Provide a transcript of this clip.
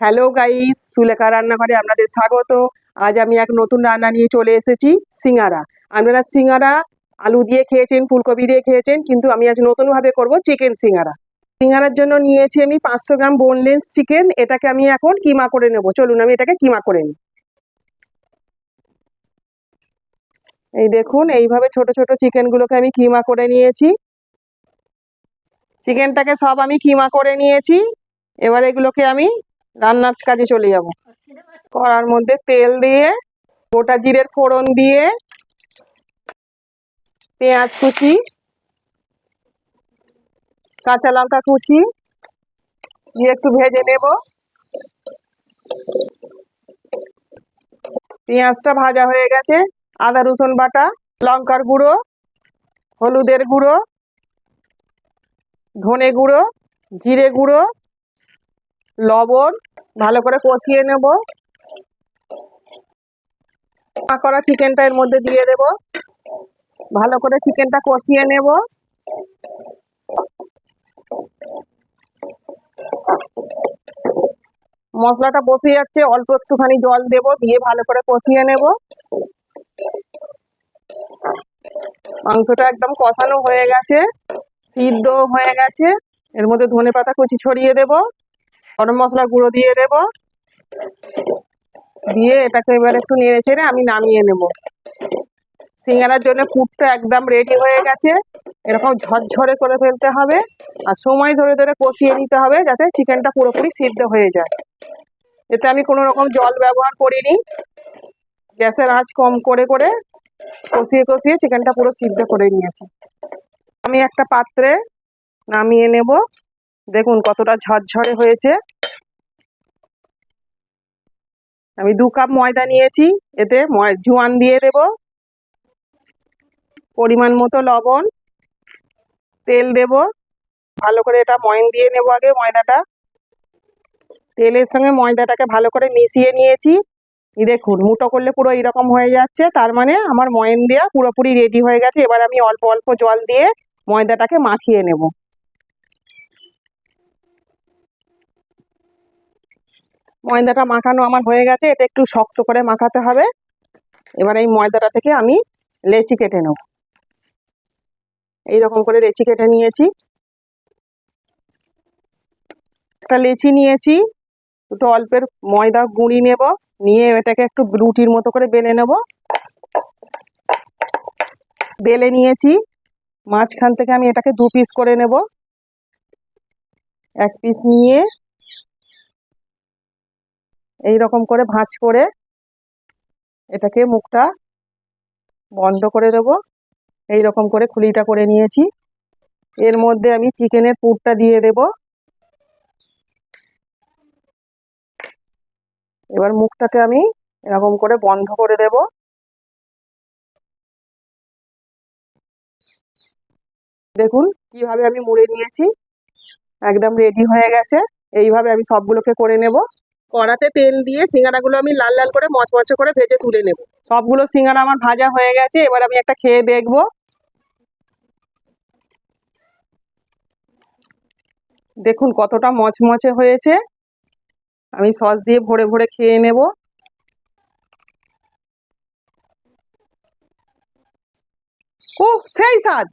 Hello guys, Sulekha রান্নাঘরে আপনাদের স্বাগত। আজ আমি এক নতুন রান্না নিয়ে চলে এসেছি, সিঙ্গারা। আপনারা সিঙ্গারা আলু দিয়ে খেয়েছেন, ফুলকপি দিয়ে খেয়েছেন, কিন্তু আমি আজ নতুনভাবে করব চিকেন সিঙ্গারা। সিঙ্গারার জন্য নিয়েছি আমি 500 গ্রাম বোনলেস চিকেন। এটাকে আমি এখন কিমা করে নেব। চলুন আমি এটাকে কিমা করে নিই। এই দেখুন, এইভাবে ছোট ছোট চিকেনগুলোকে আমি কিমা করে নিয়েছি। চিকেনটাকে সব আমি কিমা করে নিয়েছি। এবার এগুলোকে আমি রান্নার কাজে চলে যাব। কড়ার মধ্যে তেল দিয়ে, গোটা জিরের ফোড়ন দিয়ে, পেঁয়াজ কুচি, কাঁচা লঙ্কা কুচি দিয়ে একটু ভেজে নেব। পেঁয়াজটা ভাজা হয়ে গেছে। আদা রসুন বাটা, লঙ্কার গুঁড়ো, হলুদের গুঁড়ো, ধনে গুঁড়ো, জিরে গুঁড়ো, লবণ ভালো করে কষিয়ে নেব। করা চিকেনটা এর মধ্যে দিয়ে দেব। ভালো করে চিকেনটা কষিয়ে নেব। মশলাটা বসে যাচ্ছে, অল্প একটুখানি জল দেব, দিয়ে ভালো করে কষিয়ে নেব। মাংসটা একদম কষানো হয়ে গেছে, সিদ্ধ হয়ে গেছে। এর মধ্যে ধনেপাতা কুচি ছড়িয়ে দেব, গরম মশলার গুঁড়ো দিয়ে দেব, দিয়ে এটাকে এবার একটু নেড়ে চেড়ে আমি নামিয়ে নেব। সিঙ্গারার জন্য পুরটা একদম রেডি হয়ে গেছে। এরকম ঝরঝরে করে ফেলতে হবে, আর সময় ধরে ধরে কষিয়ে নিতে হবে যাতে চিকেনটা পুরোপুরি সিদ্ধ হয়ে যায়। এতে আমি কোনো রকম জল ব্যবহার করিনি। গ্যাসের আঁচ কম করে করে কষিয়ে কষিয়ে চিকেনটা পুরো সিদ্ধ করে নিয়েছি। আমি একটা পাত্রে নামিয়ে নেব। দেখুন কতটা ঝরঝরে হয়েছে। আমি 2 কাপ ময়দা নিয়েছি, এতে জোয়ান দিয়ে দেব, পরিমাণ মতো লবণ, তেল দেব। ভালো করে এটা ময়ন দিয়ে নেব। আগে ময়দাটা, তেলের সঙ্গে ময়দাটাকে ভালো করে মিশিয়ে নিয়েছি। দেখুন মুঠো করলে পুরো এরকম হয়ে যাচ্ছে, তার মানে আমার ময়ন দেওয়া পুরোপুরি রেডি হয়ে গেছে। এবার আমি অল্প অল্প জল দিয়ে ময়দাটাকে মাখিয়ে নেব। ময়দাটা মাখানো আমার হয়ে গেছে, এটা একটু শক্ত করে মাখাতে হবে। এবার এই ময়দাটা থেকে আমি লেচি কেটে নেব। এইরকম করে লেচি কেটে নিয়েছি। একটা লেচি নিয়েছি, একটু অল্পের ময়দা গুঁড়ি নেব, নিয়ে এটাকে একটু রুটির মতো করে বেলে নেব। বেলে নিয়েছি, মাঝখান থেকে আমি এটাকে 2 পিস করে নেব। 1 পিস নিয়ে এই রকম করে ভাঁজ করে এটাকে মুখটা বন্ধ করে দেব। এই রকম করে খুলিটা করে নিয়েছি। এর মধ্যে আমি চিকেনের পুরটা দিয়ে দেব। এবার মুখটাকে আমি এরকম করে বন্ধ করে দেব। দেখুন কিভাবে আমি মুড়ে নিয়েছি, একদম রেডি হয়ে গেছে। এইভাবে আমি সবগুলোকে করে নেব। কড়াতে তেল দিয়ে সিঙ্গারাগুলো আমি লাল লাল করে মচমচে করে ভেজে তুলে নেব। সবগুলো সিঙ্গারা আমার ভাজা হয়ে গেছে। এবার আমি একটা খেয়ে দেখব। দেখুন কতটা মচমচে হয়েছে। আমি সস দিয়ে ভরে ভরে খেয়ে নেব। ও সেই স্বাদ!